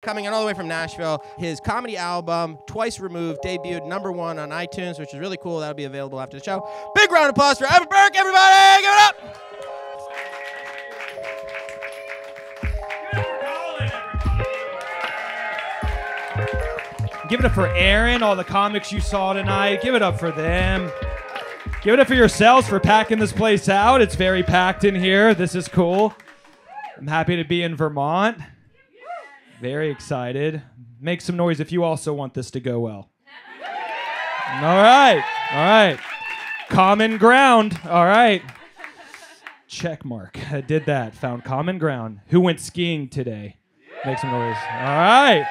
Coming in all the way from Nashville. His comedy album, Twice Removed, debuted #1 on iTunes, which is really cool. That'll be available after the show. Big round of applause for Evan Berke, everybody! Give it up! Give it up for Aaron, all the comics you saw tonight. Give it up for them. Give it up for yourselves for packing this place out. It's very packed in here. This is cool. I'm happy to be in Vermont. Very excited. Make some noise if you also want this to go well. All right. All right. Common ground. All right. Check mark. I did that. Found common ground. Who went skiing today? Make some noise. All right.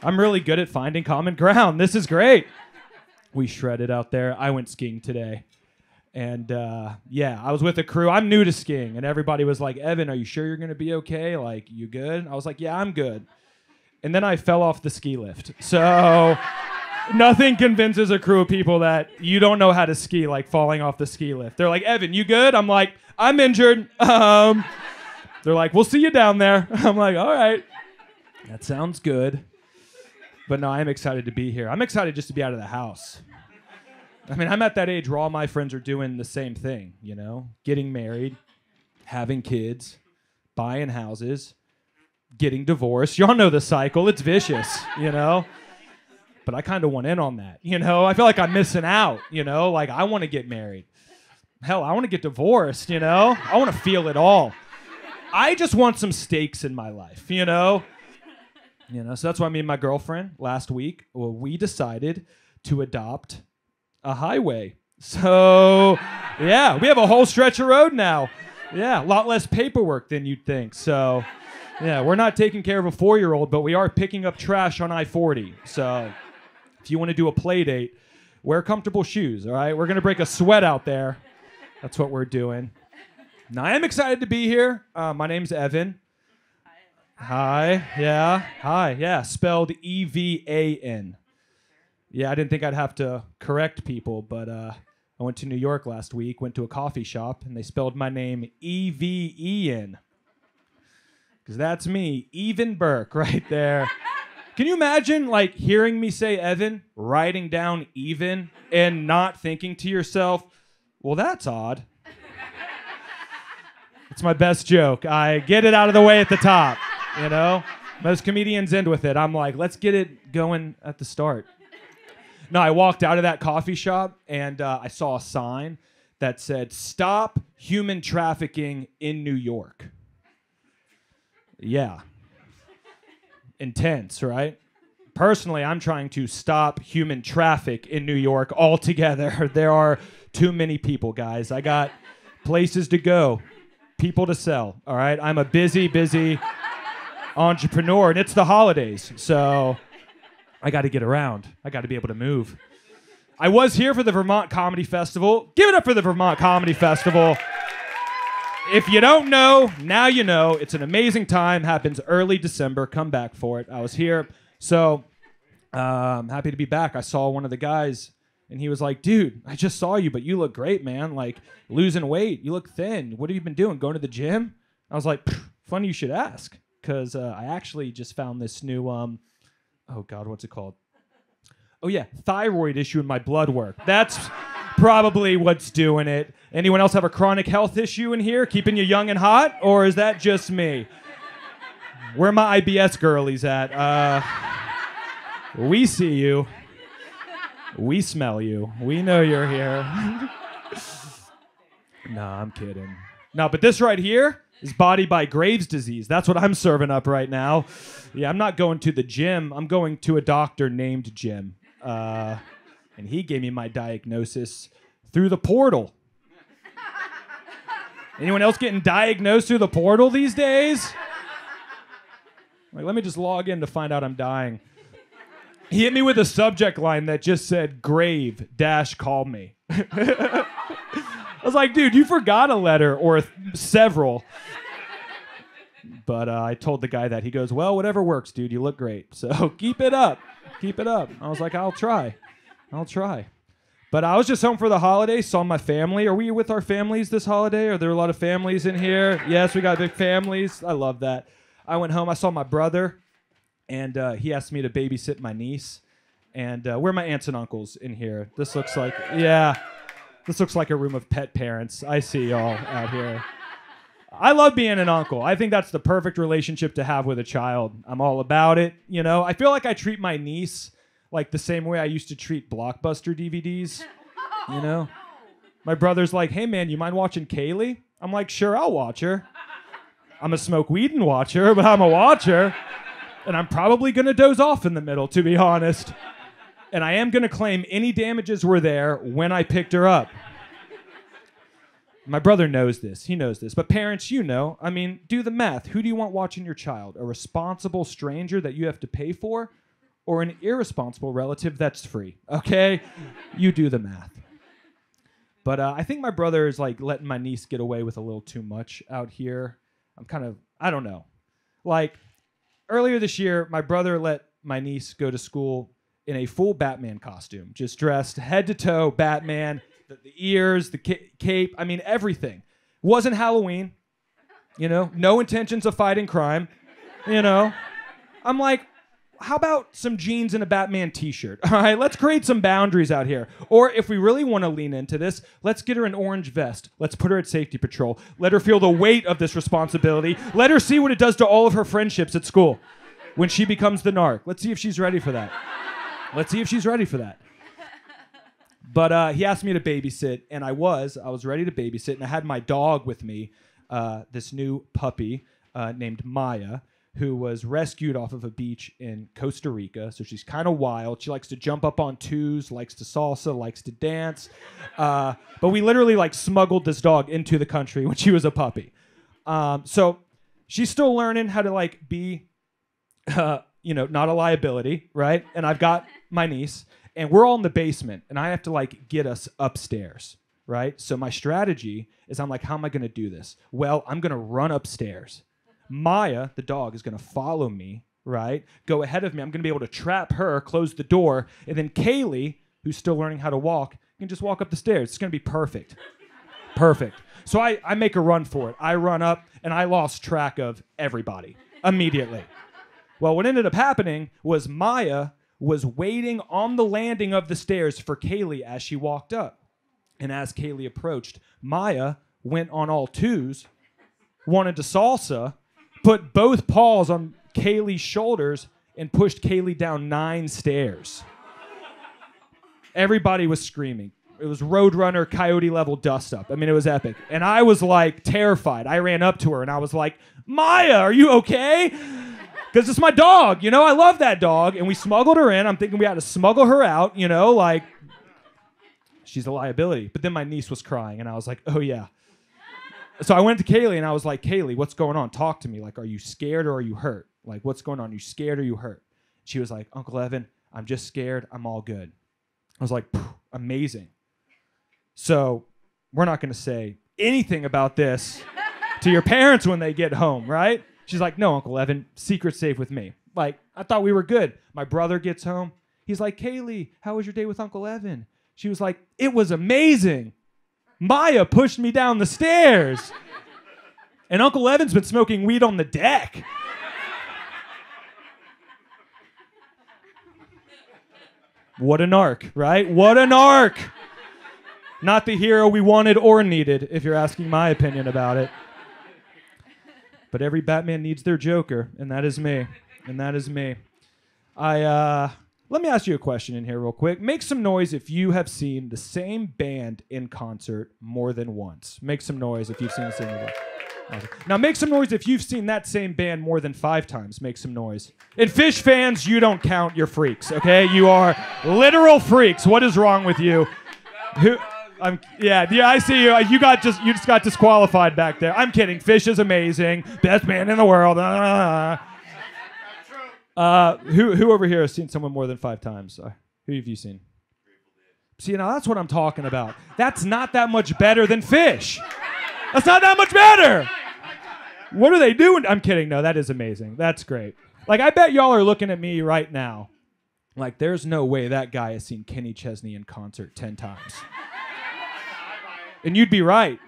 I'm really good at finding common ground. This is great. We shredded out there. I went skiing today. And yeah, I was with a crew. I'm new to skiing. And everybody was like, Evan, are you sure you're going to be okay? Like, you good? I was like, yeah, I'm good. And then I fell off the ski lift. So nothing convinces a crew of people that you don't know how to ski, like falling off the ski lift. They're like, Evan, you good? I'm like, I'm injured. They're like, we'll see you down there. I'm like, all right. That sounds good. But no, I'm excited to be here. I'm excited just to be out of the house. I mean, I'm at that age where all my friends are doing the same thing, you know? Getting married, having kids, buying houses, getting divorced. Y'all know the cycle. It's vicious, you know? But I kind of want in on that, you know? I feel like I'm missing out, you know? Like, I want to get married. Hell, I want to get divorced, you know? I want to feel it all. I just want some stakes in my life, you know? So that's why me and my girlfriend last week, well, we decided to adopt a highway. So, yeah, we have a whole stretch of road now. Yeah, a lot less paperwork than you'd think. So, yeah, we're not taking care of a 4-year-old, but we are picking up trash on I-40. So, if you want to do a play date, wear comfortable shoes, all right? We're going to break a sweat out there. That's what we're doing. Now, I am excited to be here. My name's Evan. Hi, yeah, spelled E-V-A-N. Yeah, I didn't think I'd have to correct people, but I went to New York last week, went to a coffee shop, and they spelled my name E-V-E-N. Because that's me, Even Berke, right there. Can you imagine, like, hearing me say Evan, writing down even, and not thinking to yourself, well, that's odd. It's my best joke. I get it out of the way at the top. You know, most comedians end with it. I'm like, let's get it going at the start. No, I walked out of that coffee shop and I saw a sign that said, "Stop human trafficking in New York." Yeah. Intense, right? Personally, I'm trying to stop human traffic in New York altogether. There are too many people, guys. I got places to go, people to sell, all right? I'm a busy entrepreneur, and it's the holidays, so I got to get around. I got to be able to move. I was here for the Vermont Comedy Festival. Give it up for the Vermont Comedy Festival. If you don't know, now you know. It's an amazing time. Happens early December. Come back for it. I was here, so I'm happy to be back. I saw one of the guys, and he was like, dude, I just saw you, but you look great, man. Like, losing weight. You look thin. What have you been doing? Going to the gym? I was like, funny you should ask. Because I actually just found this new, oh God, what's it called? Oh yeah, thyroid issue in my blood work. That's probably what's doing it. Anyone else have a chronic health issue in here, keeping you young and hot? Or is that just me? Where are my IBS girlies at? We see you. We smell you. We know you're here. No, I'm kidding. No, but this right here is Body by Graves' disease. That's what I'm serving up right now. Yeah, I'm not going to the gym. I'm going to a doctor named Jim. And he gave me my diagnosis through the portal. Anyone else getting diagnosed through the portal these days? Like, let me just log in to find out I'm dying. He hit me with a subject line that just said, grave - call me. I was like, dude, you forgot a letter or several. But I told the guy that. He goes, well, whatever works, dude. You look great. So keep it up. Keep it up. I was like, I'll try. But I was just home for the holiday, saw my family. Are we with our families this holiday? Are there a lot of families in here? Yes, we got big families. I love that. I went home. I saw my brother. and he asked me to babysit my niece. And where are my aunts and uncles in here? This looks like, this looks like a room of pet parents. I see y'all out here. I love being an uncle. I think that's the perfect relationship to have with a child. I'm all about it, you know. I feel like I treat my niece like the same way I used to treat Blockbuster DVDs, you know. My brother's like, hey man, you mind watching Kaylee? I'm like, sure, I'll watch her. I'm a smoke weed and watch her, but I'm a watcher. And I'm probably gonna doze off in the middle, to be honest. And I am gonna claim any damages were there when I picked her up. My brother knows this. He knows this. But parents, you know. I mean, do the math. Who do you want watching your child? A responsible stranger that you have to pay for? Or an irresponsible relative that's free? Okay? You do the math. But I think my brother is like letting my niece get away with a little too much out here. I don't know. Like, earlier this year, my brother let my niece go to school in a full Batman costume. Just dressed head to toe Batman. The ears, the cape, I mean, everything. Wasn't Halloween, you know? No intentions of fighting crime, you know? I'm like, how about some jeans and a Batman t-shirt? All right, let's create some boundaries out here. Or if we really want to lean into this, let's get her an orange vest. Let's put her at safety patrol. Let her feel the weight of this responsibility. Let her see what it does to all of her friendships at school when she becomes the narc. Let's see if she's ready for that. Let's see if she's ready for that. But he asked me to babysit, and I was ready to babysit, and I had my dog with me, this new puppy named Maya, who was rescued off of a beach in Costa Rica. So she's kind of wild. She likes to jump up on twos, likes to salsa, likes to dance. But we literally like smuggled this dog into the country when she was a puppy. So she's still learning how to like be, not a liability, right? And I've got my niece. And we're all in the basement, and I have to, like, get us upstairs, right? So my strategy is I'm like, how am I going to do this? Well, I'm going to run upstairs. Maya, the dog, is going to follow me, right? Go ahead of me. I'm going to be able to trap her, close the door, and then Kaylee, who's still learning how to walk, can just walk up the stairs. It's going to be perfect. Perfect. So I make a run for it. I run up, and I lost track of everybody immediately. Well, what ended up happening was Maya was waiting on the landing of the stairs for Kaylee as she walked up. And as Kaylee approached, Maya went on all twos, wanted to salsa, put both paws on Kaylee's shoulders, and pushed Kaylee down 9 stairs. Everybody was screaming. It was Roadrunner Coyote level dust up. I mean, it was epic. And I was like terrified. I ran up to her and I was like, Maya, are you okay? Because it's my dog, you know? I love that dog. And we smuggled her in. I'm thinking we had to smuggle her out, you know? Like, she's a liability. But then my niece was crying, and I was like, oh, yeah. So I went to Kaylee, and I was like, Kaylee, what's going on? Talk to me. Like, are you scared or are you hurt? Like, what's going on? Are you scared or are you hurt? She was like, Uncle Evan, I'm just scared. I'm all good. I was like, amazing. So we're not going to say anything about this to your parents when they get home, right? She's like, no, Uncle Evan, secret safe with me. Like, I thought we were good. My brother gets home. He's like, Kaylee, how was your day with Uncle Evan? She was like, it was amazing. Maya pushed me down the stairs. And Uncle Evan's been smoking weed on the deck. What a narc, right? What a narc. Not the hero we wanted or needed, if you're asking my opinion about it. But every Batman needs their Joker, and that is me. And that is me. Let me ask you a question in here real quick. Make some noise if you have seen the same band in concert more than once. Make some noise if you've seen the same band. Now make some noise if you've seen that same band more than 5 times. Make some noise. And Fish fans, you don't count. You're freaks, okay? You are literal freaks. What is wrong with you? Yeah, I see you. You just got disqualified back there. I'm kidding. Fish is amazing. Best band in the world. Who over here has seen someone more than 5 times? Who have you seen? See, now that's what I'm talking about. That's not that much better than Fish. That's not that much better. What are they doing? I'm kidding. No, that is amazing. That's great. Like, I bet y'all are looking at me right now. Like, there's no way that guy has seen Kenny Chesney in concert 10 times. And you'd be right.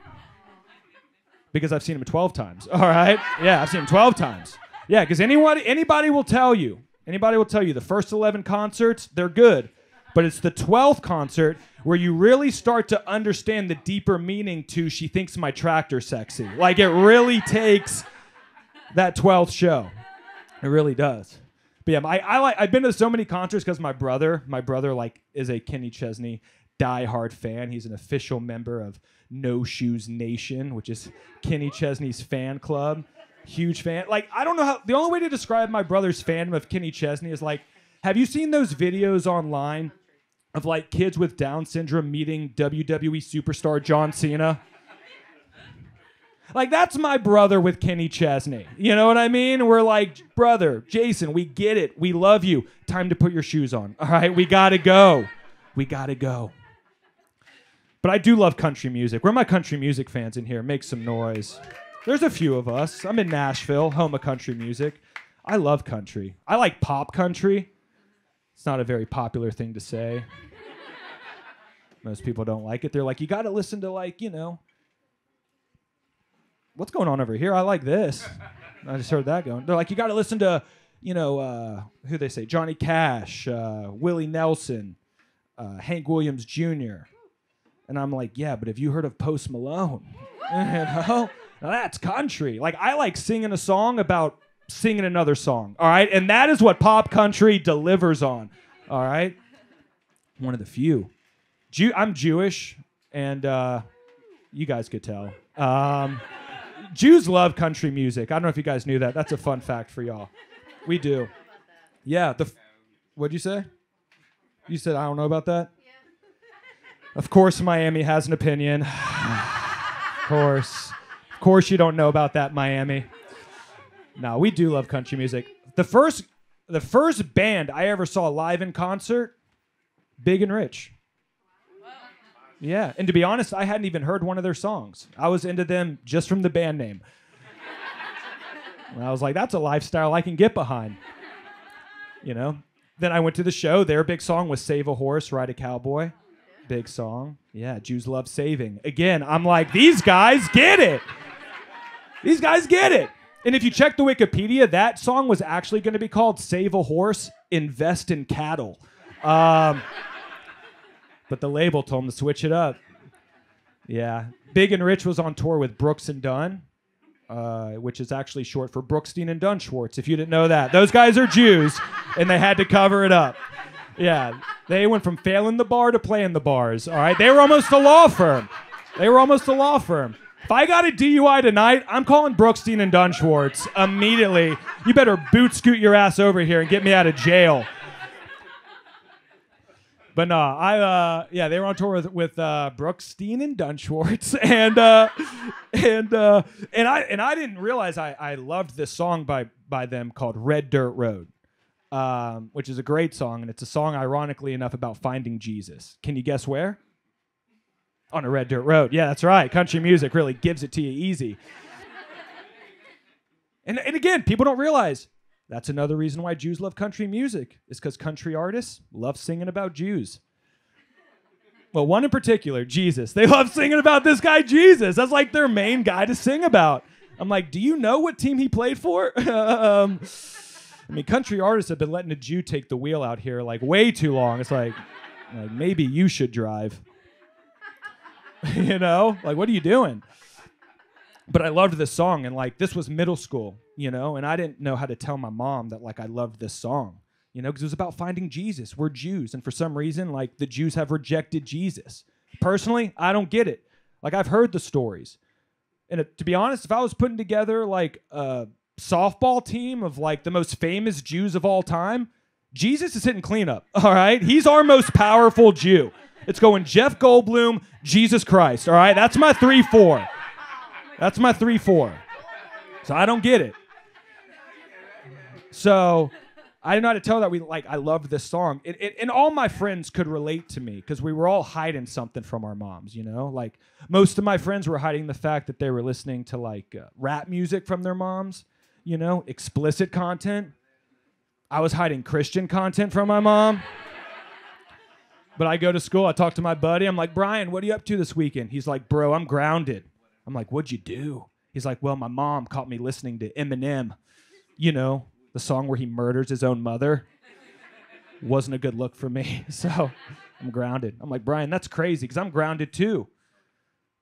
Because I've seen him 12 times. All right? Yeah, I've seen him 12 times. Yeah, because anybody will tell you Anybody will tell you the first 11 concerts, they're good. But it's the 12th concert where you really start to understand the deeper meaning to She Thinks My Tractor Sexy. Like, it really takes that 12th show. It really does. But yeah, I've been to so many concerts because my brother like is a Kenny Chesney diehard fan. He's an official member of No Shoes Nation, which is Kenny Chesney's fan club. Huge fan. Like, I don't know how, the only way to describe my brother's fandom of Kenny Chesney is like, have you seen those videos online of like kids with Down syndrome meeting WWE superstar John Cena? Like, that's my brother with Kenny Chesney. You know what I mean? We're like, brother, Jason, we get it. We love you. Time to put your shoes on. All right, we gotta go. We gotta go. But I do love country music. Where are my country music fans in here? Make some noise. There's a few of us. I'm in Nashville, home of country music. I love country. I like pop country. It's not a very popular thing to say. Most people don't like it. They're like, you got to listen to, like, you know, what's going on over here? I like this. I just heard that going. They're like, you got to listen to, you know, who they say, Johnny Cash, Willie Nelson, Hank Williams Jr. And I'm like, yeah, but have you heard of Post Malone? You know? Now that's country. Like, I like singing a song about singing another song, all right? And that is what pop country delivers on, all right? One of the few. I'm Jewish, and you guys could tell. Jews love country music. I don't know if you guys knew that. That's a fun fact for y'all. We do. Yeah. What'd you say? You said, I don't know about that? Yeah. Of course Miami has an opinion. Of course you don't know about that, Miami. No, we do love country music. The first band I ever saw live in concert, Big and Rich. Yeah, and to be honest, I hadn't even heard one of their songs. I was into them just from the band name. And I was like, that's a lifestyle I can get behind. You know? Then I went to the show. Their big song was Save a Horse, Ride a Cowboy. Big song. Yeah, Jews love saving. Again, I'm like, these guys get it. These guys get it. And if you check the Wikipedia, that song was actually going to be called Save a Horse, Invest in Cattle. But the label told them to switch it up. Yeah. Big and Rich was on tour with Brooks and Dunn, which is actually short for Brookstein and Dunn Schwartz, if you didn't know that. Those guys are Jews, and they had to cover it up. Yeah. They went from failing the bar to playing the bars, all right? They were almost a law firm. If I got a DUI tonight, I'm calling Brookstein and Dunn Schwartz immediately. You better boot scoot your ass over here and get me out of jail. But no, they were on tour with Brookstein and Dunn Schwartz, and I didn't realize I loved this song by them called Red Dirt Road, which is a great song, and it's a song, ironically enough, about finding Jesus. Can you guess where? On a red dirt road. Yeah, that's right. Country music really gives it to you easy. And again, people don't realize that's another reason why Jews love country music, is because country artists love singing about Jews. Well, one in particular, Jesus. They love singing about this guy, Jesus. That's like their main guy to sing about. I'm like, do you know what team he played for? I mean, country artists have been letting a Jew take the wheel out here like way too long. It's like maybe you should drive. You know? Like, what are you doing? But I loved this song, and like, this was middle school, you know, and I didn't know how to tell my mom that like I loved this song, you know, because it was about finding Jesus. We're Jews, and for some reason, like, the Jews have rejected Jesus. Personally, I don't get it. Like, I've heard the stories. And to be honest, if I was putting together like a softball team of like the most famous Jews of all time, Jesus is hitting cleanup, all right? He's our most powerful Jew. It's going Jeff Goldblum, Jesus Christ, all right? That's my 3-4. That's my 3-4. So I don't get it. So I didn't know how to tell that I loved this song. And all my friends could relate to me because we were all hiding something from our moms, you know? Like, most of my friends were hiding the fact that they were listening to like rap music from their moms, you know, explicit content. I was hiding Christian content from my mom. But I go to school, I talk to my buddy, I'm like, Brian, what are you up to this weekend? He's like, bro, I'm grounded. I'm like, what'd you do? He's like, well, my mom caught me listening to Eminem, you know, the song where he murders his own mother, wasn't a good look for me. So I'm grounded. I'm like, Brian, that's crazy because I'm grounded too.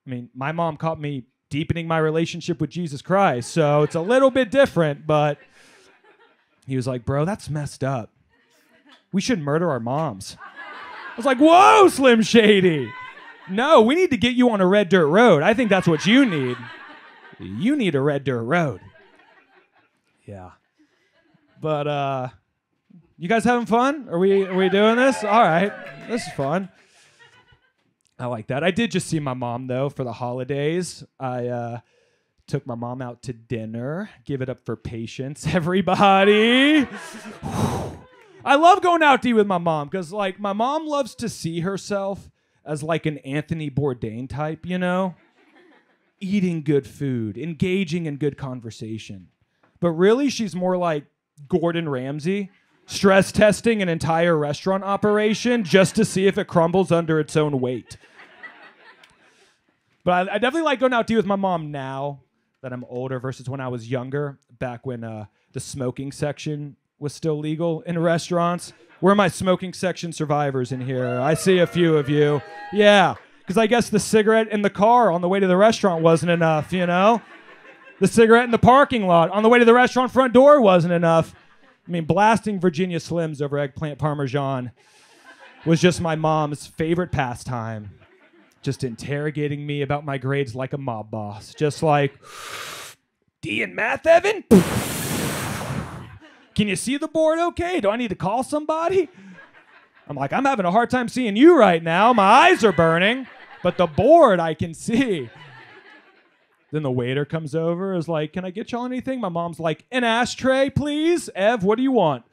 I mean, my mom caught me deepening my relationship with Jesus Christ, so it's a little bit different, but he was like, bro, that's messed up. We should murder our moms. I was like, whoa, Slim Shady. No, we need to get you on a red dirt road. I think that's what you need. You need a red dirt road. Yeah. But you guys having fun? Are we doing this? All right. This is fun. I like that. I did just see my mom, though, for the holidays. I took my mom out to dinner. Give it up for Patience, everybody. I love going out to eat with my mom because, like, my mom loves to see herself as, like, an Anthony Bourdain type, you know? Eating good food, engaging in good conversation. But really, she's more like Gordon Ramsay, stress testing an entire restaurant operation just to see if it crumbles under its own weight. But I definitely like going out to eat with my mom now that I'm older versus when I was younger, back when the smoking section was still legal in restaurants. Where are my smoking section survivors in here? I see a few of you. Yeah, because I guess the cigarette in the car on the way to the restaurant wasn't enough, you know? The cigarette in the parking lot on the way to the restaurant front door wasn't enough. I mean, blasting Virginia Slims over eggplant parmesan was just my mom's favorite pastime. Just interrogating me about my grades like a mob boss. Just like, D in math, Evan? Can you see the board okay? Do I need to call somebody? I'm like, I'm having a hard time seeing you right now. My eyes are burning, but the board I can see. Then the waiter comes over, is like, can I get y'all anything? My mom's like, an ashtray, please. Ev, what do you want?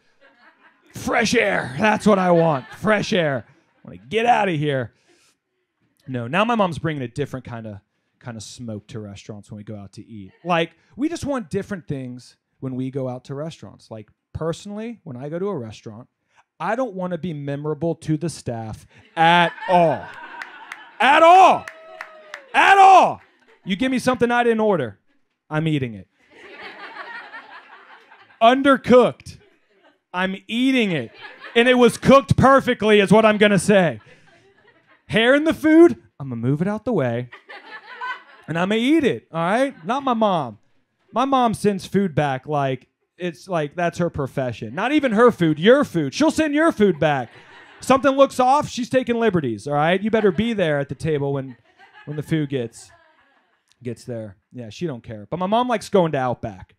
Fresh air. That's what I want. Fresh air. I want to get out of here. No, now my mom's bringing a different kind of smoke to restaurants when we go out to eat. Like, we just want different things when we go out to restaurants. Like, personally, when I go to a restaurant, I don't want to be memorable to the staff at all. At all. At all. You give me something I didn't order, I'm eating it. Undercooked, I'm eating it. And it was cooked perfectly is what I'm going to say. Hair in the food, I'm going to move it out the way. And I'm going to eat it, all right? Not my mom. My mom sends food back like it's like that's her profession. Not even her food, your food. She'll send your food back. Something looks off, she's taking liberties, all right? You better be there at the table when the food gets there. Yeah, she don't care. But my mom likes going to Outback.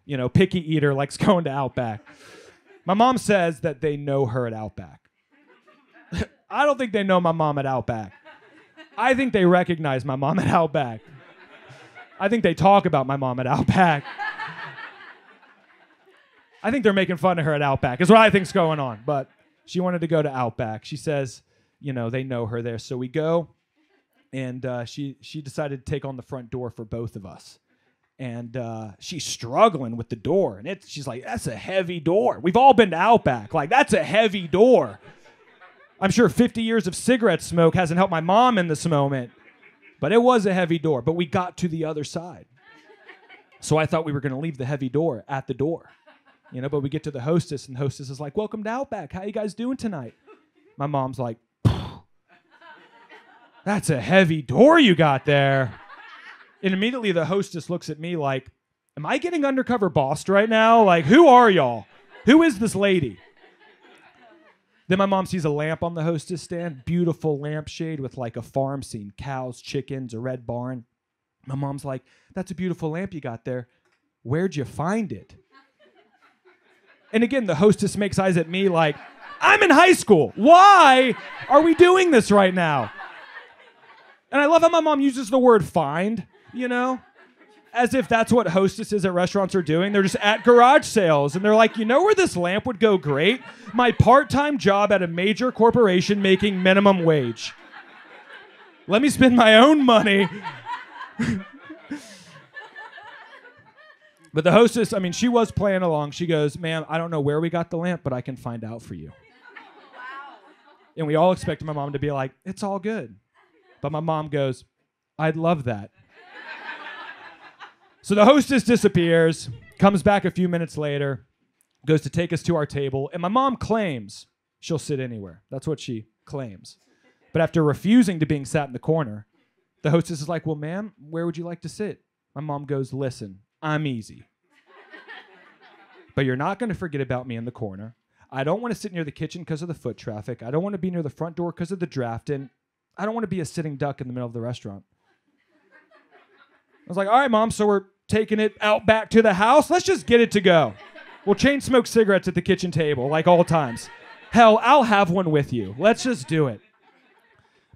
You know, picky eater likes going to Outback. My mom says that they know her at Outback. I don't think they know my mom at Outback. I think they recognize my mom at Outback. I think they talk about my mom at Outback. I think they're making fun of her at Outback is what I think's going on. But she wanted to go to Outback. She says, you know, they know her there. So we go, and she decided to take on the front door for both of us. And she's struggling with the door. And she's like, that's a heavy door. We've all been to Outback. Like, that's a heavy door. I'm sure 50 years of cigarette smoke hasn't helped my mom in this moment. But it was a heavy door. But we got to the other side. So I thought we were going to leave the heavy door at the door. You know, but we get to the hostess, and the hostess is like, welcome to Outback. How you guys doing tonight? My mom's like, that's a heavy door you got there. And immediately the hostess looks at me like, am I getting undercover bossed right now? Like, who are y'all? Who is this lady? Then my mom sees a lamp on the hostess stand, beautiful lampshade with like a farm scene, cows, chickens, a red barn. My mom's like, that's a beautiful lamp you got there. Where'd you find it? And again, the hostess makes eyes at me like, I'm in high school. Why are we doing this right now? And I love how my mom uses the word find, you know, as if that's what hostesses at restaurants are doing. They're just at garage sales, and they're like, you know where this lamp would go great? My part-time job at a major corporation making minimum wage. Let me spend my own money. But the hostess, I mean, she was playing along. She goes, ma'am, I don't know where we got the lamp, but I can find out for you. Wow. And we all expected my mom to be like, it's all good. But my mom goes, I'd love that. So the hostess disappears, comes back a few minutes later, goes to take us to our table, and my mom claims she'll sit anywhere. That's what she claims. But after refusing to being sat in the corner, the hostess is like, well, ma'am, where would you like to sit? My mom goes, listen, I'm easy. But you're not going to forget about me in the corner. I don't want to sit near the kitchen because of the foot traffic. I don't want to be near the front door because of the draft. And I don't want to be a sitting duck in the middle of the restaurant. I was like, all right, Mom, so we're taking it out back to the house? Let's just get it to go. We'll chain smoke cigarettes at the kitchen table, like all times. Hell, I'll have one with you. Let's just do it.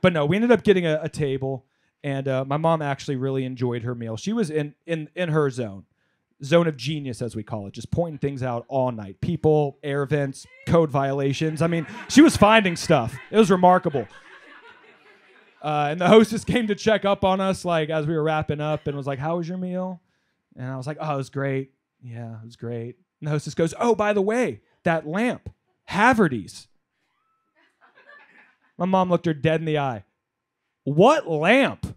But no, we ended up getting a table, and my mom actually really enjoyed her meal. She was in her zone of genius, as we call it, just pointing things out all night. People, air vents, code violations. I mean, she was finding stuff. It was remarkable. And the hostess came to check up on us, like, as we were wrapping up, and was like, how was your meal? And I was like, oh, it was great. Yeah, it was great. And the hostess goes, oh, by the way, that lamp, Haverty's. My mom looked her dead in the eye. What lamp?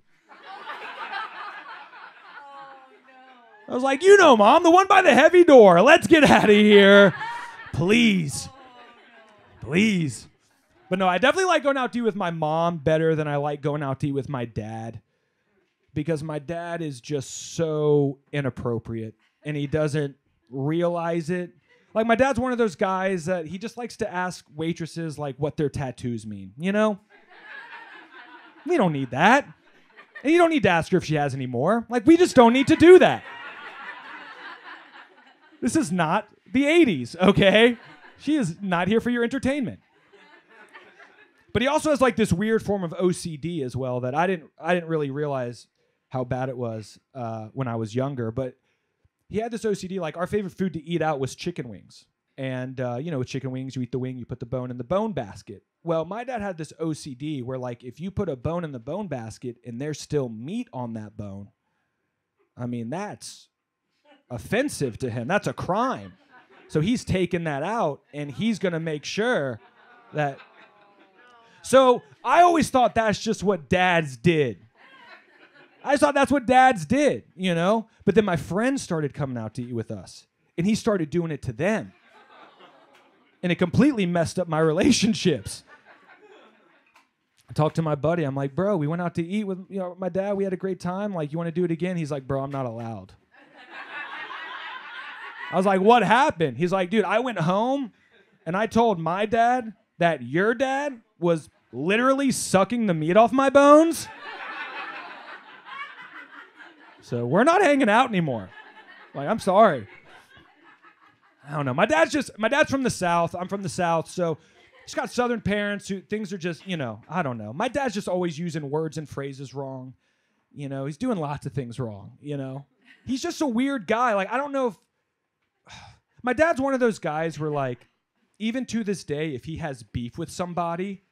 I was like, you know, Mom, the one by the heavy door. Let's get out of here. Please. Please. But no, I definitely like going out to eat with my mom better than I like going out to eat with my dad. Because my dad is just so inappropriate. And he doesn't realize it. Like, my dad's one of those guys that he just likes to ask waitresses, like, what their tattoos mean. You know? We don't need that. And you don't need to ask her if she has any more. Like, we just don't need to do that. This is not the 80s, okay? She is not here for your entertainment. But he also has like this weird form of OCD as well that I didn't really realize how bad it was when I was younger. But he had this OCD, like our favorite food to eat out was chicken wings. And, with chicken wings, you eat the wing, you put the bone in the bone basket. Well, my dad had this OCD where, like, if you put a bone in the bone basket and there's still meat on that bone, I mean, that's offensive to him. That's a crime. So he's taking that out, and he's going to make sure that... So I always thought that's just what dads did. I thought that's what dads did, But then my friends started coming out to eat with us, and he started doing it to them. And it completely messed up my relationships. I talked to my buddy. I'm like, bro, we went out to eat with my dad. We had a great time. Like, you want to do it again? He's like, bro, I'm not allowed. I was like, what happened? He's like, dude, I went home and I told my dad that your dad was literally sucking the meat off my bones. So we're not hanging out anymore. Like, I'm sorry. I don't know. My dad's from the South. I'm from the South. So he's got Southern parents who things are just, I don't know. My dad's just always using words and phrases wrong. He's doing lots of things wrong, He's just a weird guy. Like, I don't know if... My dad's one of those guys where, like, even to this day, if he has beef with somebody,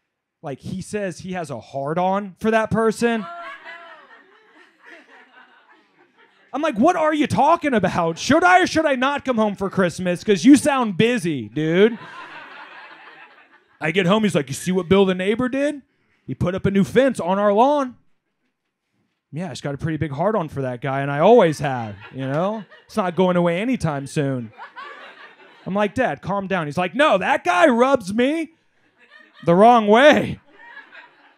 like, he says he has a hard-on for that person. I'm like, what are you talking about? Should I or should I not come home for Christmas? Because you sound busy, dude. I get home, he's like, you see what Bill the neighbor did? He put up a new fence on our lawn. Yeah, I just got a pretty big hard-on for that guy, and I always have, It's not going away anytime soon. I'm like, Dad, calm down. He's like, no, that guy rubs me the wrong way.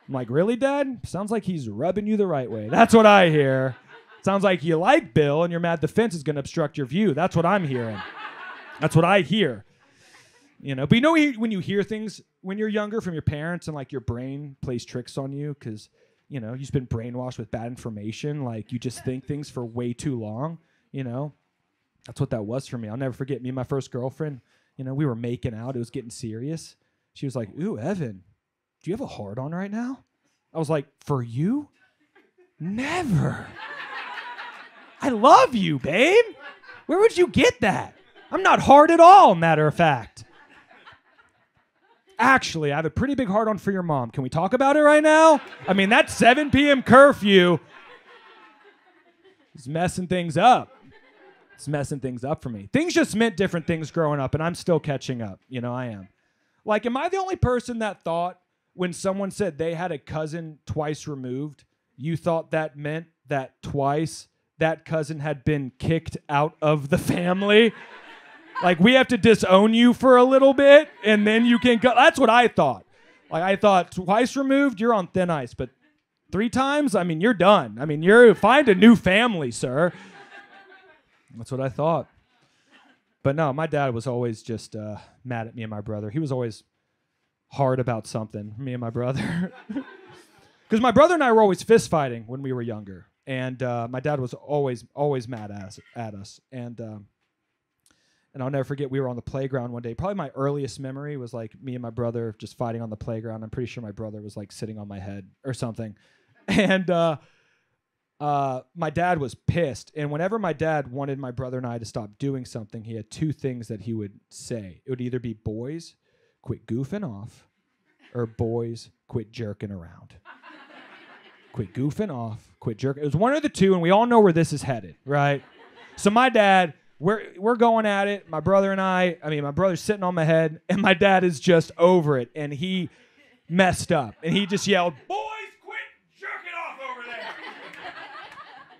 I'm like, really, Dad? Sounds like he's rubbing you the right way. That's what I hear. Sounds like you like Bill and you're mad the fence is going to obstruct your view. That's what I'm hearing. That's what I hear. But when you hear things when you're younger from your parents and like your brain plays tricks on you because, you've just been brainwashed with bad information. Like you just think things for way too long, That's what that was for me. I'll never forget me and my first girlfriend. We were making out. It was getting serious. She was like, ooh, Evan, do you have a hard-on right now? I was like, for you? Never. I love you, babe. Where would you get that? I'm not hard at all, matter of fact. Actually, I have a pretty big hard-on for your mom. Can we talk about it right now? I mean, that 7 p.m. curfew is messing things up. It's messing things up for me. Things just meant different things growing up, and I'm still catching up. I am. Like, am I the only person that thought when someone said they had a cousin twice removed, you thought that meant that twice that cousin had been kicked out of the family? Like, we have to disown you for a little bit, and then you can go. That's what I thought. Like, I thought twice removed, you're on thin ice. But 3 times, I mean, you're done. I mean, find a new family, sir. That's what I thought. But no, my dad was always just mad at me and my brother. He was always hard about something, me and my brother. Because my brother and I were always fist fighting when we were younger. And my dad was always mad at us. And I'll never forget, we were on the playground one day. Probably my earliest memory was like me and my brother just fighting on the playground. I'm pretty sure my brother was like sitting on my head or something. And my dad was pissed. And whenever my dad wanted my brother and I to stop doing something, he had 2 things that he would say. It would either be, boys, quit goofing off, or boys, quit jerking around. Quit goofing off, quit jerking. It was one of the 2, and we all know where this is headed, right? So my dad, we're going at it. My brother and my brother's sitting on my head, and my dad is just over it, and he messed up, and he just yelled, boys, quit jerking off over there.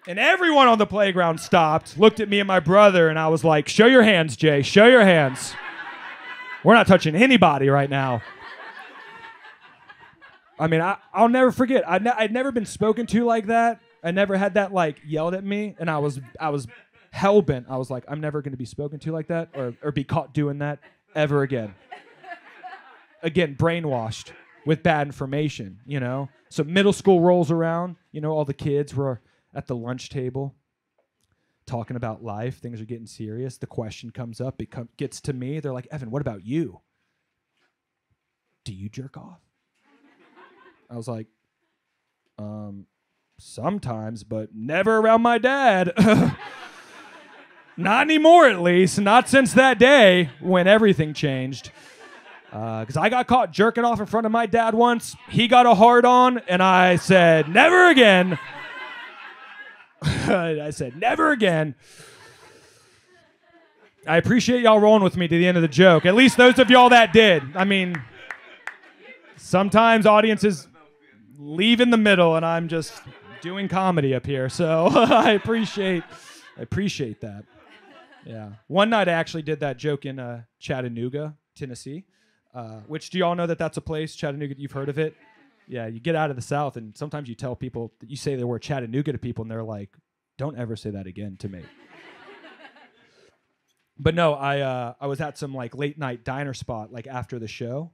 And everyone on the playground stopped, looked at me and my brother, and I was like, show your hands, Jay, show your hands. We're not touching anybody right now. I mean, I'll never forget. I'd never been spoken to like that. I never had that like yelled at me, and I was hell-bent. I was like, I'm never going to be spoken to like that or be caught doing that ever again. Again, brainwashed with bad information, you know? So middle school rolls around. You know, all the kids were at the lunch table talking about life. Things are getting serious. The question comes up. It gets to me. They're like, Evan, what about you? Do you jerk off? I was like, sometimes, but never around my dad. Not anymore, at least. Not since that day when everything changed. Because I got caught jerking off in front of my dad once. He got a hard-on, and I said, never again. I said, never again. I appreciate y'all rolling with me to the end of the joke. At least those of y'all that did. I mean, sometimes audiences leave in the middle, and I'm just doing comedy up here. So I appreciate that. Yeah. One night I actually did that joke in Chattanooga, Tennessee. Which, do you all know that that's a place, Chattanooga? You've heard of it? Yeah, you get out of the South, and sometimes you tell people, that you say the word Chattanooga to people, and they're like, don't ever say that again to me. But no, I was at some like late night diner spot like after the show,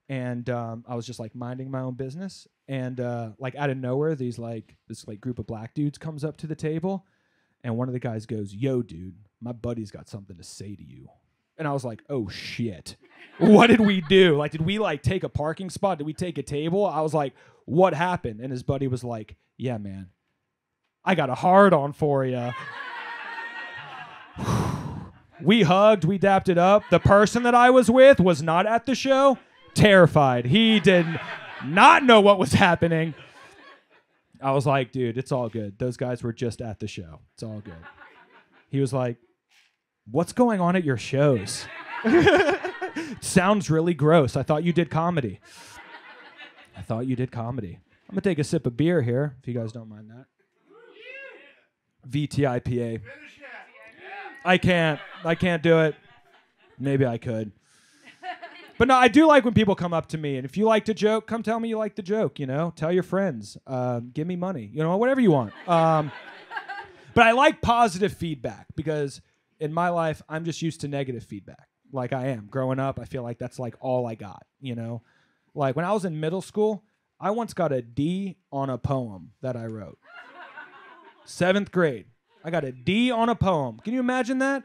and I was just like minding my own business, and like out of nowhere, this group of black dudes comes up to the table, and one of the guys goes, "Yo, dude, my buddy's got something to say to you." And I was like, oh shit, what did we do? Like, did we like take a parking spot? Did we take a table? I was like, what happened? And his buddy was like, yeah, man, I got a hard on for you. We hugged, we dapped it up. The person that I was with was not at the show, terrified. He did not know what was happening. I was like, dude, it's all good. Those guys were just at the show. It's all good. He was like, what's going on at your shows? Sounds really gross. I thought you did comedy. I'm going to take a sip of beer here, if you guys don't mind that. VTIPA. I can't do it. Maybe I could. But no, I do like when people come up to me, and if you like the joke, come tell me you like the joke, you know? Tell your friends. Give me money. You know, whatever you want. But I like positive feedback, because in my life, I'm just used to negative feedback. Like I am. Growing up, I feel like that's like all I got, you know? Like when I was in middle school, I once got a D on a poem that I wrote. 7th grade. I got a D on a poem. Can you imagine that?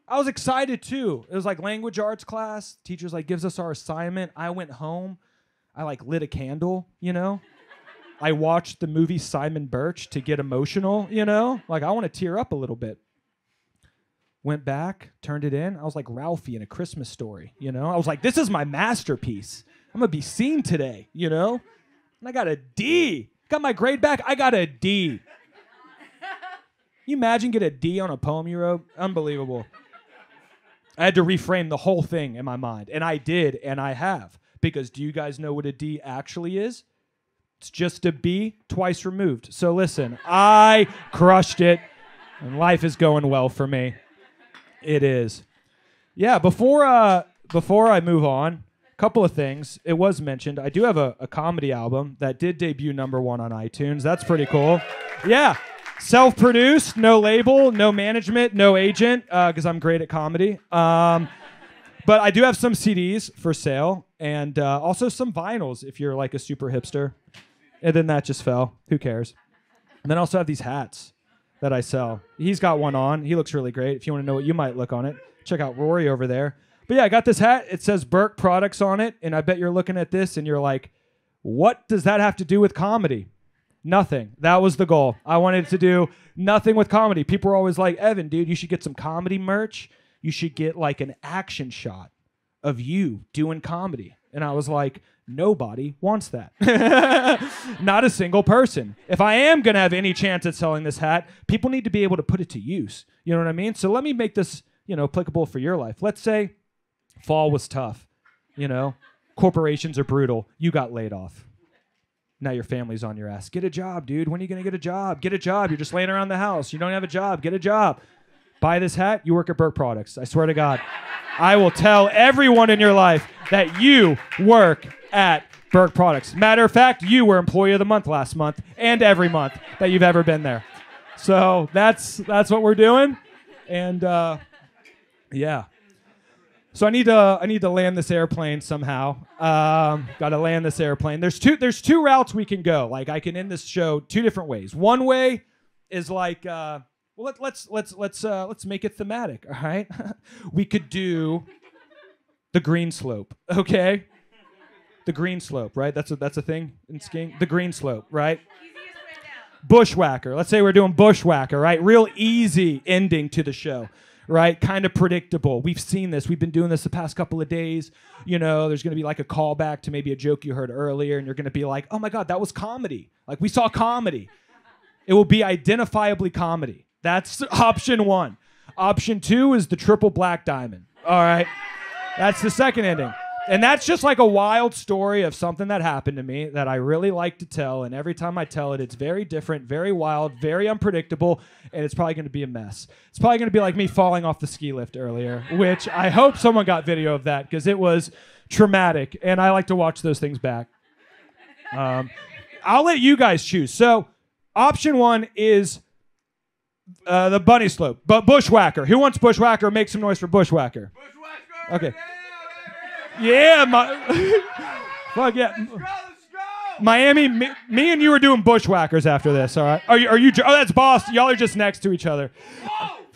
I was excited too. It was like language arts class. Teachers like gives us our assignment. I went home. I like lit a candle, you know? I watched the movie Simon Birch to get emotional, you know? Like I want to tear up a little bit. Went back, turned it in. I was like Ralphie in A Christmas Story, you know? I was like, this is my masterpiece. I'm going to be seen today, you know? And I got a D. Got my grade back. I got a D. You imagine get a D on a poem you wrote? Unbelievable. I had to reframe the whole thing in my mind. And I did, and I have. Because do you guys know what a D actually is? It's just a B twice removed. So listen, I crushed it, and life is going well for me. It is. Yeah, before I move on, a couple of things. It was mentioned. I do have a comedy album that did debut #1 on iTunes. That's pretty cool. Yeah. Self-produced, no label, no management, no agent, because I'm great at comedy. But I do have some CDs for sale, and also some vinyls if you're like a super hipster. And then that just fell. Who cares? And then I also have these hats that I sell. He's got one on. He looks really great. If you want to know what you might look on it, check out Rory over there. But yeah, I got this hat. It says Berke Products on it, and I bet you're looking at this and you're like, what does that have to do with comedy? Nothing. That was the goal. I wanted to do nothing with comedy. People were always like, Evan, dude, you should get some comedy merch. You should get like an action shot of you doing comedy. And I was like, nobody wants that. Not a single person. If I am going to have any chance at selling this hat, people need to be able to put it to use. You know what I mean? So let me make this, applicable for your life. Let's say fall was tough. Corporations are brutal. You got laid off. Now your family's on your ass. Get a job, dude. When are you going to get a job? Get a job. You're just laying around the house. You don't have a job. Get a job. Buy this hat. You work at Berke Products. I swear to God. I will tell everyone in your life that you work at Berke Products. Matter of fact, you were Employee of the Month last month and every month that you've ever been there. So that's what we're doing. And yeah. So I need to land this airplane somehow. Got to land this airplane. There's two routes we can go. Like I can end this show two different ways. One way is like let's make it thematic. All right, we could do the green slope. Okay, the green slope. Right. That's a thing in skiing. The green slope. Right. Bushwhacker. Let's say we're doing bushwhacker. Right. Real easy ending to the show. Right? Kind of predictable. We've seen this. We've been doing this the past couple of days. There's going to be like a callback to maybe a joke you heard earlier, and you're going to be like, oh my God, that was comedy. Like we saw comedy. It will be identifiably comedy. That's option one. Option two is the triple black diamond. All right? That's the second ending. And that's just like a wild story of something that happened to me that I really like to tell. And every time I tell it, it's very different, very wild, very unpredictable, and it's probably going to be a mess. It's probably going to be like me falling off the ski lift earlier, which I hope someone got video of that because it was traumatic, and I like to watch those things back. I'll let you guys choose. So option one is the bunny slope, but bushwhacker. Who wants bushwhacker? Make some noise for bushwhacker. Bushwhacker! Okay. Yeah, fuck yeah. Let's go. Miami, me and you are doing bushwhackers after this, all right? Are you? Oh, that's Boston. Y'all are just next to each other.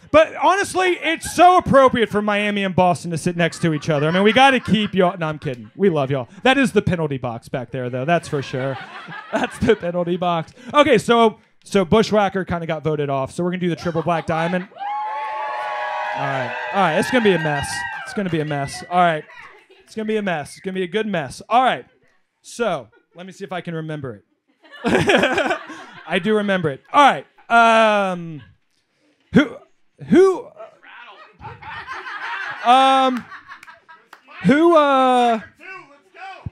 But honestly, it's so appropriate for Miami and Boston to sit next to each other. I mean, we got to keep y'all. No, I'm kidding. We love y'all. That is the penalty box back there, though. That's for sure. That's the penalty box. Okay, so bushwhacker kind of got voted off. So we're gonna do the triple black diamond. All right. It's gonna be a mess. All right. It's going to be a mess. It's going to be a good mess. All right. So, let me see if I can remember it. I do remember it. All right.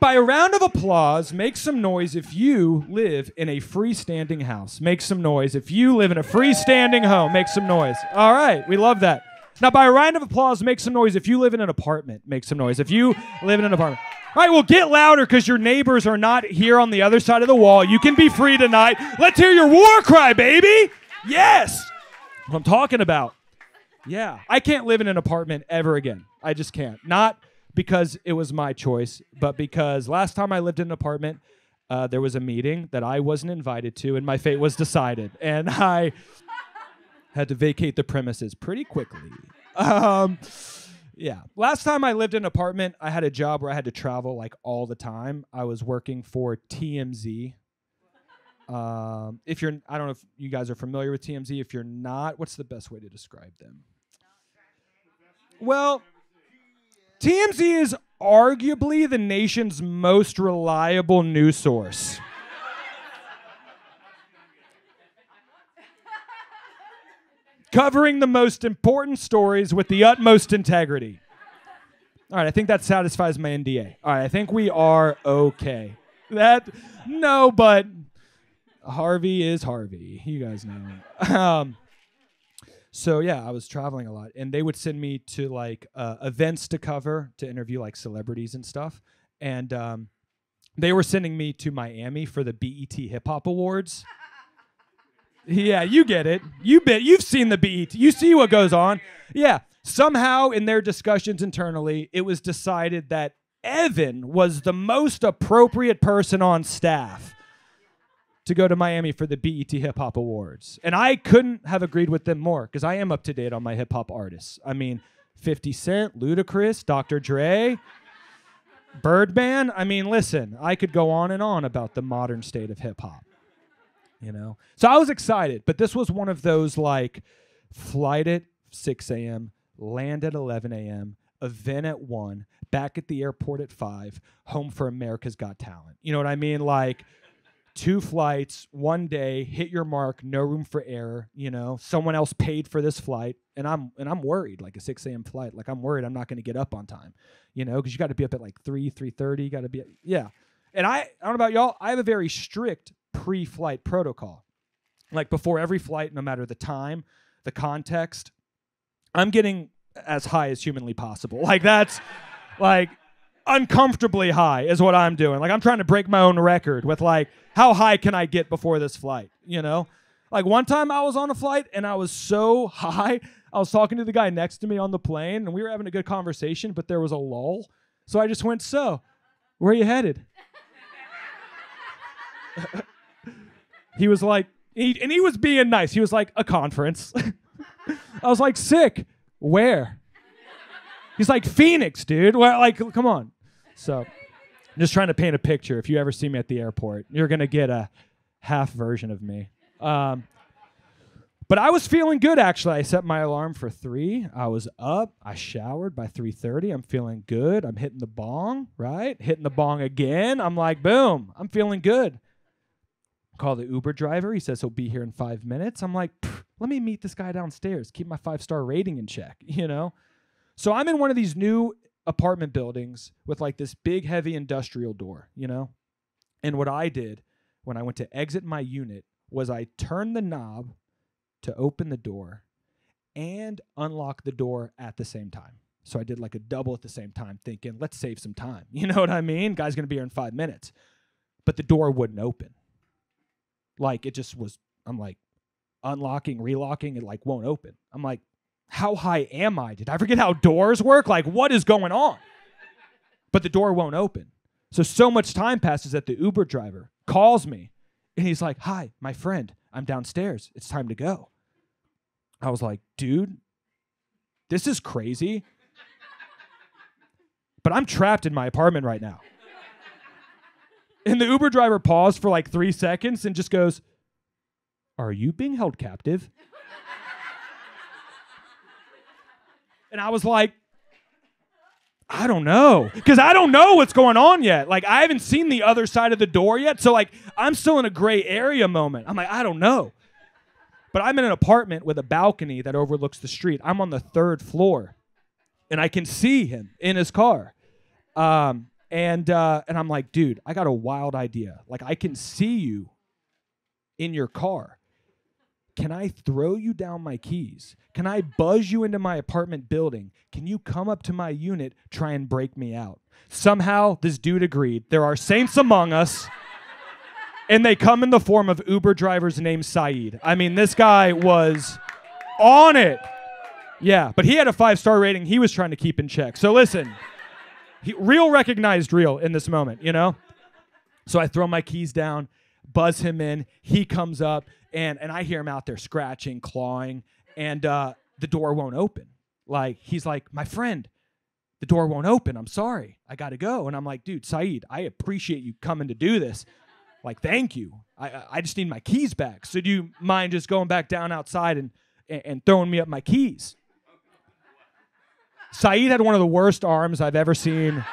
By a round of applause, make some noise if you live in a freestanding house. Make some noise. If you live in a freestanding home, make some noise. All right. We love that. Now, by a round of applause, make some noise. If you live in an apartment, make some noise. If you live in an apartment. All right, well, get louder because your neighbors are not here on the other side of the wall. You can be free tonight. Let's hear your war cry, baby. Yes. What I'm talking about. Yeah. I can't live in an apartment ever again. I just can't. Not because it was my choice, but because last time I lived in an apartment, there was a meeting that I wasn't invited to, and my fate was decided. And I had to vacate the premises pretty quickly. Yeah. Last time I lived in an apartment, I had a job where I had to travel like all the time. I was working for TMZ. I don't know if you guys are familiar with TMZ. If you're not, what's the best way to describe them? Well, TMZ is arguably the nation's most reliable news source. Covering the most important stories with the utmost integrity. All right, I think that satisfies my NDA. All right, I think we are okay. But Harvey is Harvey. You guys know. So yeah, I was traveling a lot, and they would send me to like events to cover, to interview like celebrities and stuff. And they were sending me to Miami for the BET Hip Hop Awards. Yeah, you get it. You've seen the BET. You see what goes on. Yeah. Somehow in their discussions internally, it was decided that Evan was the most appropriate person on staff to go to Miami for the BET Hip Hop Awards. And I couldn't have agreed with them more because I am up to date on my hip hop artists. I mean, 50 Cent, Ludacris, Dr. Dre, Birdman. I mean, listen, I could go on and on about the modern state of hip hop, you know? So I was excited, but this was one of those like flight at 6 a.m., land at 11 a.m., event at 1, back at the airport at 5, home for America's Got Talent. You know what I mean? Like 2 flights, 1 day, hit your mark, no room for error, you know? Someone else paid for this flight, and I'm worried, like a 6 a.m. flight. Like I'm worried I'm not going to get up on time, you know, because you got to be up at like 3:30, you got to be, yeah. And I don't know about y'all, I have a very strict pre-flight protocol. Like before every flight, no matter the time, the context, I'm getting as high as humanly possible. Like that's like uncomfortably high is what I'm doing. Like I'm trying to break my own record with like, how high can I get before this flight? You know, like one time I was on a flight and I was so high, I was talking to the guy next to me on the plane and we were having a good conversation, but there was a lull. So I just went, so where are you headed? He was like, he was being nice. He was like, a conference. I was like, sick. Where? He's like, Phoenix, dude. Well, like, come on. So I'm just trying to paint a picture. If you ever see me at the airport, you're going to get a half version of me. But I was feeling good, actually. I set my alarm for 3. I was up. I showered by 3:30. I'm feeling good. I'm hitting the bong, right? Hitting the bong again. I'm like, boom. I'm feeling good. Call the Uber driver. He says he'll be here in 5 minutes. I'm like, let me meet this guy downstairs. Keep my 5-star rating in check, you know? So I'm in one of these new apartment buildings with like this big, heavy industrial door, you know? And what I did when I went to exit my unit was I turned the knob to open the door and unlock the door at the same time. So I did like a double at the same time thinking, let's save some time. You know what I mean? Guy's going to be here in 5 minutes. But the door wouldn't open. Like it just was, I'm like unlocking, relocking, it like won't open. I'm like, how high am I? Did I forget how doors work? Like what is going on? But the door won't open. So much time passes that the Uber driver calls me and he's like, hi, my friend, I'm downstairs. It's time to go. I was like, dude, this is crazy. But I'm trapped in my apartment right now. And the Uber driver paused for like 3 seconds and just goes, are you being held captive? And I was like, I don't know. Because I don't know what's going on yet. Like, I haven't seen the other side of the door yet. So, like, I'm still in a gray area moment. I'm like, I don't know. But I'm in an apartment with a balcony that overlooks the street. I'm on the 3rd floor. And I can see him in his car. And I'm like, dude, I got a wild idea. Like, I can see you in your car. Can I throw you down my keys? Can I buzz you into my apartment building? Can you come up to my unit, try and break me out? Somehow, this dude agreed. There are saints among us. And they come in the form of Uber drivers named Saeed. I mean, this guy was on it. Yeah, but he had a 5-star rating he was trying to keep in check. So listen. Real recognized real in this moment, you know? So I throw my keys down, buzz him in. He comes up, and I hear him out there scratching, clawing, and the door won't open. Like, he's like, my friend, the door won't open. I'm sorry. I got to go. And I'm like, dude, Saeed, I appreciate you coming to do this. Like, thank you. I just need my keys back. So do you mind just going back down outside and throwing me up my keys? Saeed had one of the worst arms I've ever seen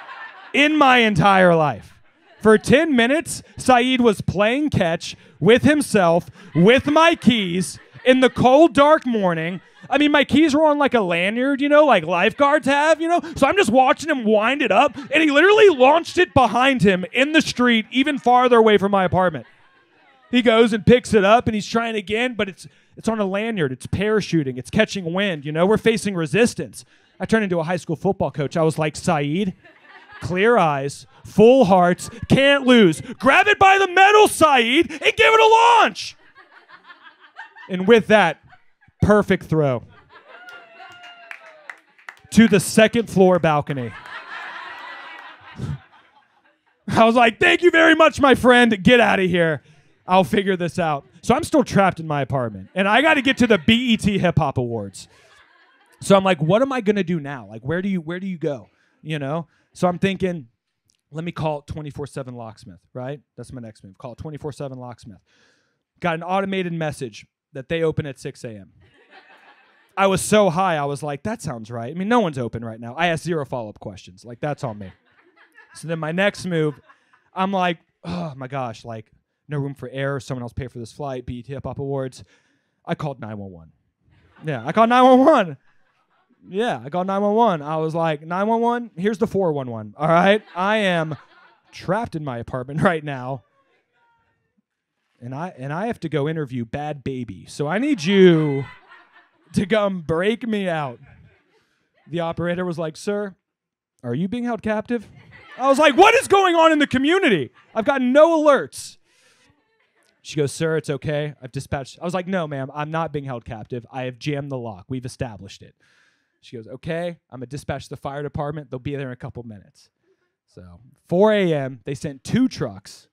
in my entire life. For 10 minutes, Saeed was playing catch with himself, with my keys, in the cold, dark morning. I mean, my keys were on like a lanyard, you know, like lifeguards have, you know? So I'm just watching him wind it up, and he literally launched it behind him in the street, even farther away from my apartment. He goes and picks it up, and he's trying again, but it's on a lanyard. It's parachuting. It's catching wind. We're facing resistance. I turned into a high school football coach. I was like, Saeed, clear eyes, full hearts, can't lose. Grab it by the metal, Saeed, and give it a launch. And with that, perfect throw to the second floor balcony. I was like, thank you very much, my friend. Get out of here. I'll figure this out. So I'm still trapped in my apartment, and I got to get to the BET Hip Hop Awards. So I'm like, what am I going to do now? Like, where do you go? So I'm thinking, let me call it 24/7 Locksmith, right? That's my next move. Call it 24/7 Locksmith. Got an automated message that they open at 6 a.m. I was so high, I was like, that sounds right. I mean, no one's open right now. I asked 0 follow-up questions. Like, that's on me. So then my next move, I'm like, oh my gosh, like, no room for error. Someone else pay for this flight. BET Hip Hop Awards. I called 911. Yeah, I called 911. Yeah, I called 911. I was like, 911, here's the 411. All right? I am trapped in my apartment right now. And I have to go interview Bad Baby. So I need you to come break me out. The operator was like, sir, are you being held captive? I was like, what is going on in the community? I've got no alerts. She goes, sir, it's okay. I've dispatched. I was like, no, ma'am, I'm not being held captive. I have jammed the lock. We've established it. She goes, okay, I'm going to dispatch the fire department. They'll be there in a couple minutes. So 4 a.m., they sent 2 trucks.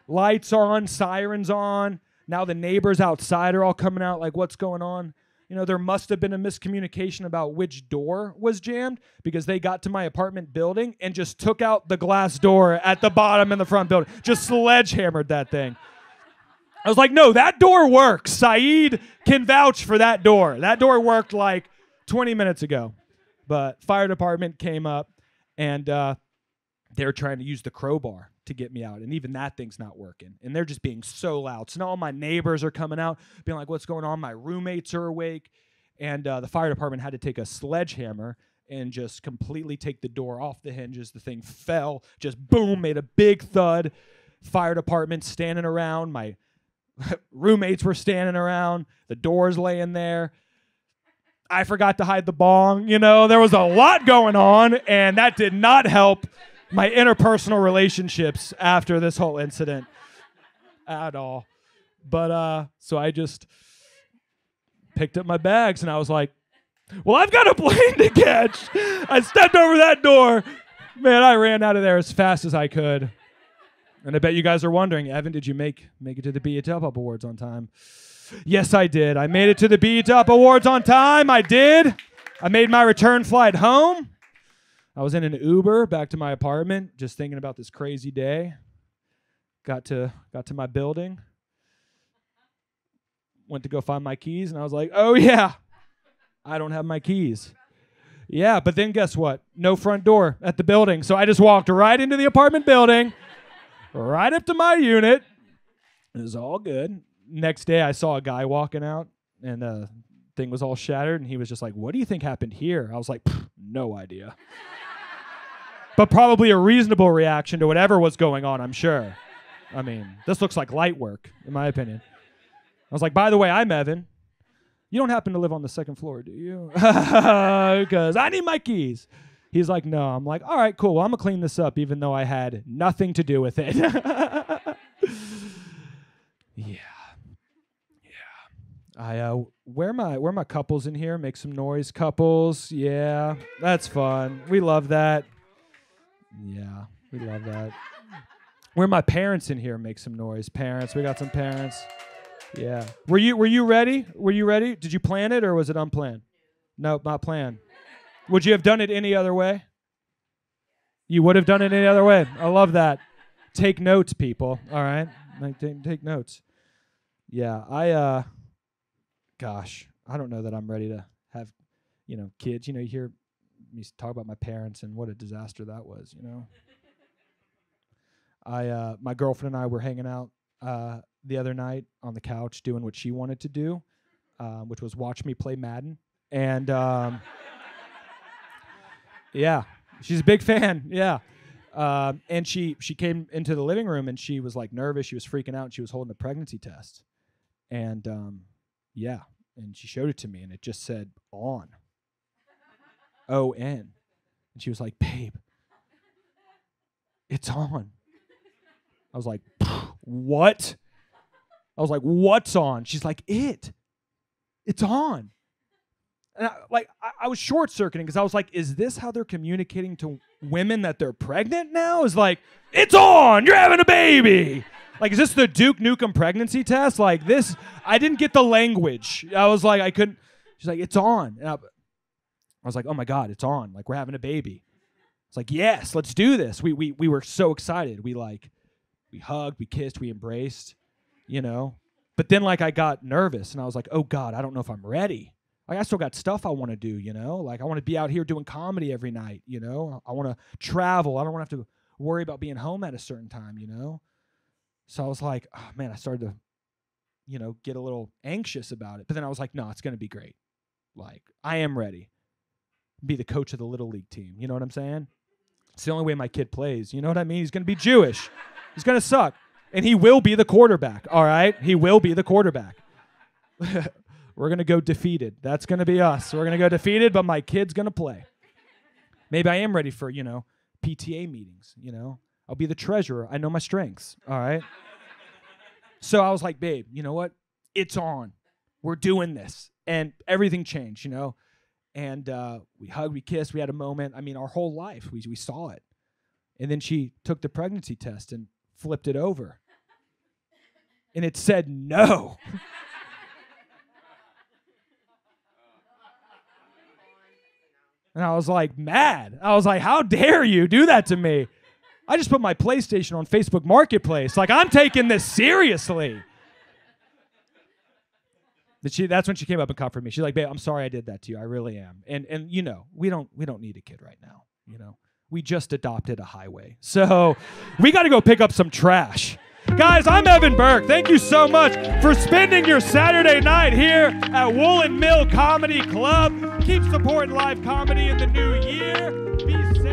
Lights on, sirens on. Now the neighbors outside are all coming out like, what's going on? There must have been a miscommunication about which door was jammed because they got to my apartment building and just took out the glass door at the bottom in the front building. Just sledgehammered that thing. I was like, no, that door works. Saeed can vouch for that door. That door worked like 20 minutes ago. But fire department came up, and they're trying to use the crowbar to get me out. And even that thing's not working. And they're just being so loud. So now all my neighbors are coming out, being like, what's going on? My roommates are awake. And the fire department had to take a sledgehammer and just completely take the door off the hinges. The thing fell, just boom, made a big thud. Fire department standing around. My roommates were standing around. The door's laying there. I forgot to hide the bong. There was a lot going on, and that did not help my interpersonal relationships after this whole incident at all. But so I just picked up my bags, and I was like, well, I've got a plane to catch. I stepped over that door. Man, I ran out of there as fast as I could. And I bet you guys are wondering, Evan, did you make it to the BET Hip Hop Awards on time? Yes, I did. I made it to the BET Hip Hop Awards on time. I did. I made my return flight home. I was in an Uber back to my apartment, just thinking about this crazy day. Got to my building. Went to go find my keys, and I was like, oh, yeah, I don't have my keys. Yeah, but then guess what? No front door at the building. So I just walked right into the apartment building, right up to my unit. It was all good. Next day, I saw a guy walking out, and the thing was all shattered, and he was just like, what do you think happened here? I was like, no idea. But probably a reasonable reaction to whatever was going on, I'm sure. I mean, this looks like light work, in my opinion. I was like, by the way, I'm Evan. You don't happen to live on the second floor, do you? Because I need my keys. He's like, no. I'm like, all right, cool. Well, I'm going to clean this up, even though I had nothing to do with it. Yeah. Where my couples in here? Make some noise, couples. Yeah, that's fun. We love that. Yeah, we love that. Where my parents in here? Make some noise, parents. We got some parents. Yeah. Were you ready? Were you ready? Did you plan it or was it unplanned? Nope, not planned. Would you have done it any other way? You would have done it any other way. I love that. Take notes, people. All right, take notes. Yeah, gosh, I don't know that I'm ready to have, kids. You hear me talk about my parents and what a disaster that was, my girlfriend and I were hanging out the other night on the couch doing what she wanted to do, which was watch me play Madden. And yeah, she's a big fan. Yeah. And she came into the living room and she was like nervous. She was freaking out. And she was holding a pregnancy test. And yeah, and she showed it to me and it just said on. O-N. And she was like, babe, it's on. I was like, what? I was like, what's on? She's like, it's on. And I was short circuiting because I was like, is this how they're communicating to women that they're pregnant now? Is like, it's on, you're having a baby. Like, is this the Duke Nukem pregnancy test? Like this, I didn't get the language. I was like, I couldn't. She's like, it's on. And I was like, oh my God, it's on. Like, we're having a baby. It's like, yes, let's do this. We were so excited. We hugged, we kissed, we embraced, you know. But then like I got nervous and I was like, oh God, I don't know if I'm ready. Like, I still got stuff I want to do, you know? Like, I want to be out here doing comedy every night, you know? I want to travel. I don't want to have to worry about being home at a certain time, you know? So I was like, oh, man, I started to, you know, get a little anxious about it. But then I was like, no, it's going to be great. Like, I am ready. Be the coach of the Little League team. You know what I'm saying? It's the only way my kid plays. You know what I mean? He's going to be Jewish. He's going to suck. And he will be the quarterback, all right? He will be the quarterback. We're going to go defeated. That's going to be us. We're going to go defeated, but my kid's going to play. Maybe I am ready for, you know, PTA meetings, you know. I'll be the treasurer. I know my strengths, all right? So I was like, babe, you know what? It's on. We're doing this. And everything changed, you know. And we hugged, we kissed, we had a moment. I mean, our whole life, we saw it. And then she took the pregnancy test and flipped it over. And it said no. And I was like, mad. I was like, how dare you do that to me? I just put my PlayStation on Facebook Marketplace. Like, I'm taking this seriously. That's when she came up and comforted me. She's like, babe, I'm sorry I did that to you. I really am. And you know, we don't need a kid right now. You know, we just adopted a highway. So we got to go pick up some trash. Guys, I'm Evan Berke. Thank you so much for spending your Saturday night here at Woolen Mill Comedy Club. Keep supporting live comedy in the new year. Be safe.